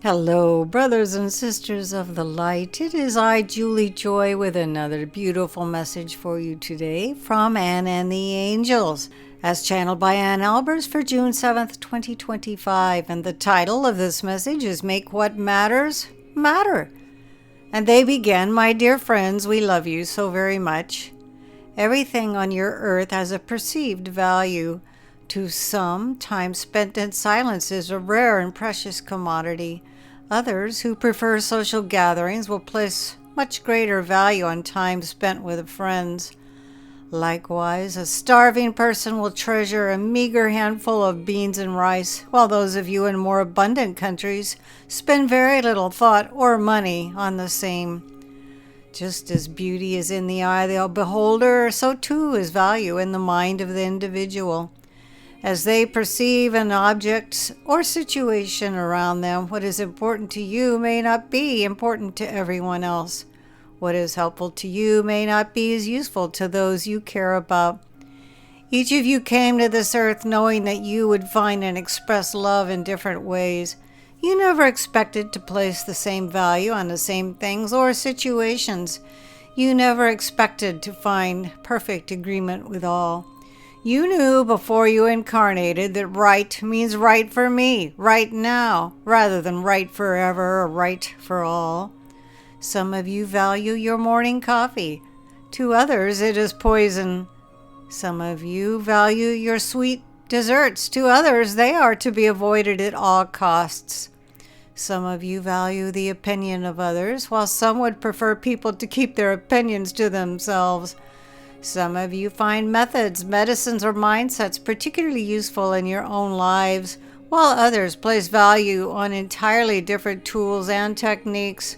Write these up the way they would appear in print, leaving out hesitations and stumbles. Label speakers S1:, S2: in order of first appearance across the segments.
S1: Hello, brothers and sisters of the light. It is I, Julie Joy, with another beautiful message for you today from Anne and the Angels, as channeled by Ann Albers for June 7th, 2025. And the title of this message is Make What Matters Matter. And they begin, My dear friends, we love you so very much. Everything on your earth has a perceived value. To some, time spent in silence is a rare and precious commodity. Others, who prefer social gatherings, will place much greater value on time spent with friends. Likewise, a starving person will treasure a meager handful of beans and rice, while those of you in more abundant countries spend very little thought or money on the same. Just as beauty is in the eye of the beholder, so too is value in the mind of the individual. As they perceive an object or situation around them, what is important to you may not be important to everyone else. What is helpful to you may not be as useful to those you care about. Each of you came to this earth knowing that you would find and express love in different ways. You never expected to place the same value on the same things or situations. You never expected to find perfect agreement with all. You knew before you incarnated that right means right for me, right now, rather than right forever or right for all. Some of you value your morning coffee. To others, it is poison. Some of you value your sweet desserts. To others, they are to be avoided at all costs. Some of you value the opinion of others, while some would prefer people to keep their opinions to themselves. Some of you find methods, medicines, or mindsets particularly useful in your own lives, while others place value on entirely different tools and techniques.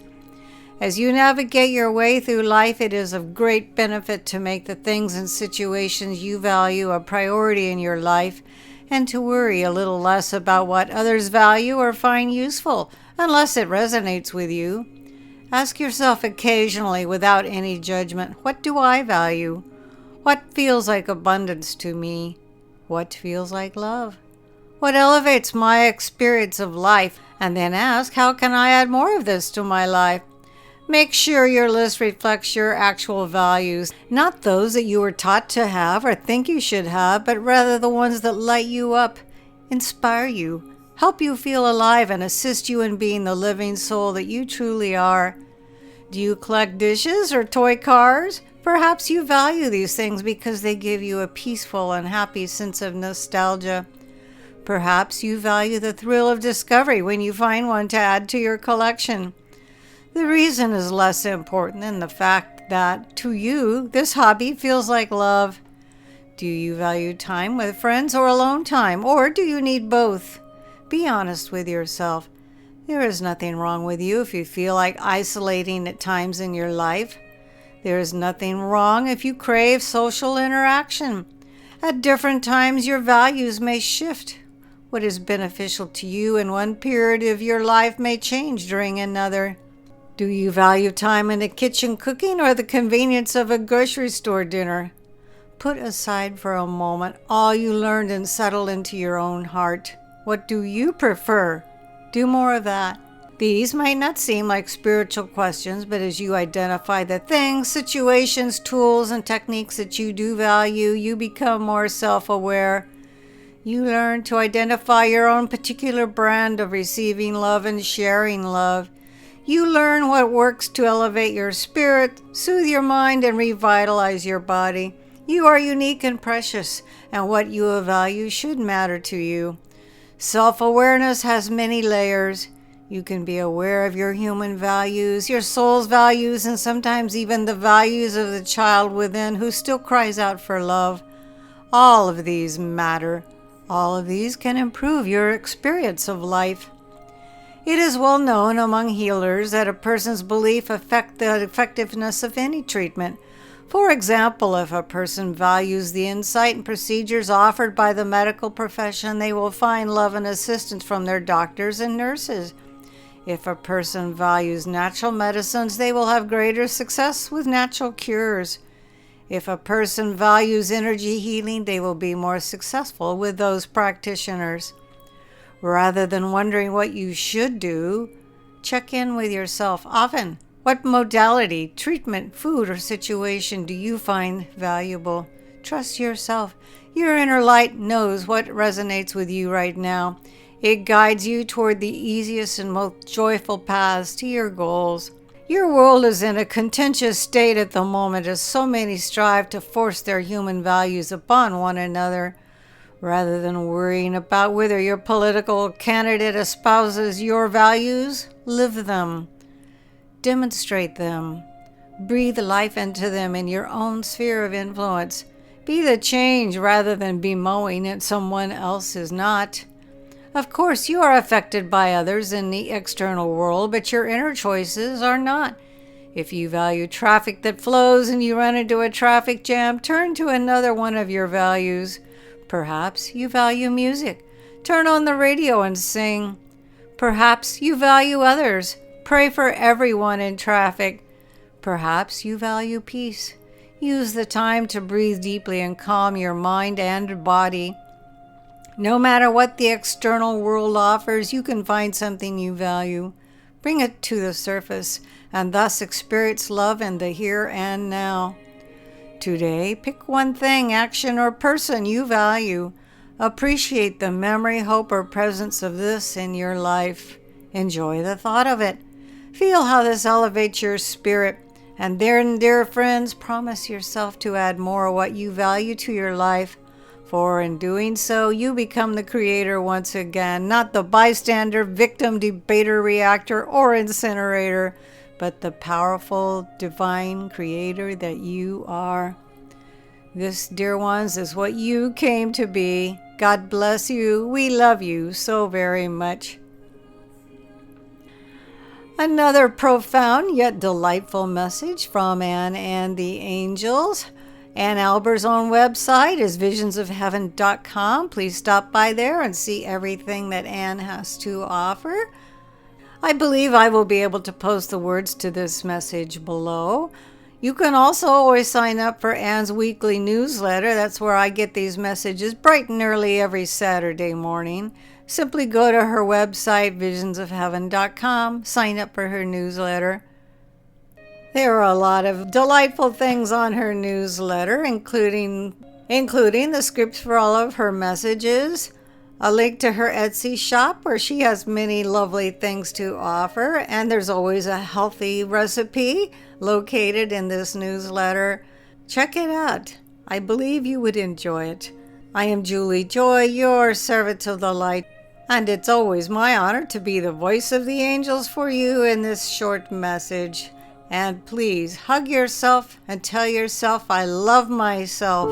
S1: As you navigate your way through life, it is of great benefit to make the things and situations you value a priority in your life, and to worry a little less about what others value or find useful, unless it resonates with you. Ask yourself occasionally, without any judgment, what do I value? What feels like abundance to me? What feels like love? What elevates my experience of life? And then ask, how can I add more of this to my life? Make sure your list reflects your actual values, not those that you were taught to have or think you should have, but rather the ones that light you up, inspire you, help you feel alive, and assist you in being the living soul that you truly are. Do you collect dishes or toy cars? Perhaps you value these things because they give you a peaceful and happy sense of nostalgia. Perhaps you value the thrill of discovery when you find one to add to your collection. The reason is less important than the fact that, to you, this hobby feels like love. Do you value time with friends or alone time, or do you need both? Be honest with yourself. There is nothing wrong with you if you feel like isolating at times in your life. There is nothing wrong if you crave social interaction. At different times, your values may shift. What is beneficial to you in one period of your life may change during another. Do you value time in the kitchen cooking or the convenience of a grocery store dinner? Put aside for a moment all you learned and settle into your own heart. What do you prefer? Do more of that. These might not seem like spiritual questions, but as you identify the things, situations, tools, and techniques that you do value, you become more self-aware. You learn to identify your own particular brand of receiving love and sharing love. You learn what works to elevate your spirit, soothe your mind, and revitalize your body. You are unique and precious, and what you value should matter to you. Self-awareness has many layers. You can be aware of your human values, your soul's values, and sometimes even the values of the child within who still cries out for love. All of these matter. All of these can improve your experience of life. It is well known among healers that a person's belief affects the effectiveness of any treatment. For example, if a person values the insight and procedures offered by the medical profession, they will find love and assistance from their doctors and nurses. If a person values natural medicines, they will have greater success with natural cures. If a person values energy healing, they will be more successful with those practitioners. Rather than wondering what you should do, check in with yourself often. What modality, treatment, food, or situation do you find valuable? Trust yourself. Your inner light knows what resonates with you right now. It guides you toward the easiest and most joyful paths to your goals. Your world is in a contentious state at the moment as so many strive to force their human values upon one another. Rather than worrying about whether your political candidate espouses your values, live them. Demonstrate them. Breathe life into them in your own sphere of influence. Be the change rather than be mowing at someone else's not. Of course, you are affected by others in the external world, but your inner choices are not. If you value traffic that flows and you run into a traffic jam, turn to another one of your values. Perhaps you value music. Turn on the radio and sing. Perhaps you value others. Pray for everyone in traffic. Perhaps you value peace. Use the time to breathe deeply and calm your mind and body. No matter what the external world offers, you can find something you value. Bring it to the surface and thus experience love in the here and now. Today, pick one thing, action, or person you value. Appreciate the memory, hope, or presence of this in your life. Enjoy the thought of it. Feel how this elevates your spirit. And then, dear friends, promise yourself to add more of what you value to your life. For in doing so, you become the creator once again, not the bystander, victim, debater, reactor, or incinerator, but the powerful, divine creator that you are. This, dear ones, is what you came to be. God bless you. We love you so very much. Another profound yet delightful message from Anne and the Angels. Ann Alber's own website is visionsofheaven.com. Please stop by there and see everything that Anne has to offer. I believe I will be able to post the words to this message below. You can also always sign up for Anne's weekly newsletter. That's where I get these messages bright and early every Saturday morning. Simply go to her website, visionsofheaven.com, sign up for her newsletter. There are a lot of delightful things on her newsletter, including the scripts for all of her messages, a link to her Etsy shop where she has many lovely things to offer, and there's always a healthy recipe located in this newsletter. Check it out. I believe you would enjoy it. I am Julie Joy, your servant of the light, and it's always my honor to be the voice of the angels for you in this short message. And please hug yourself and tell yourself I love myself.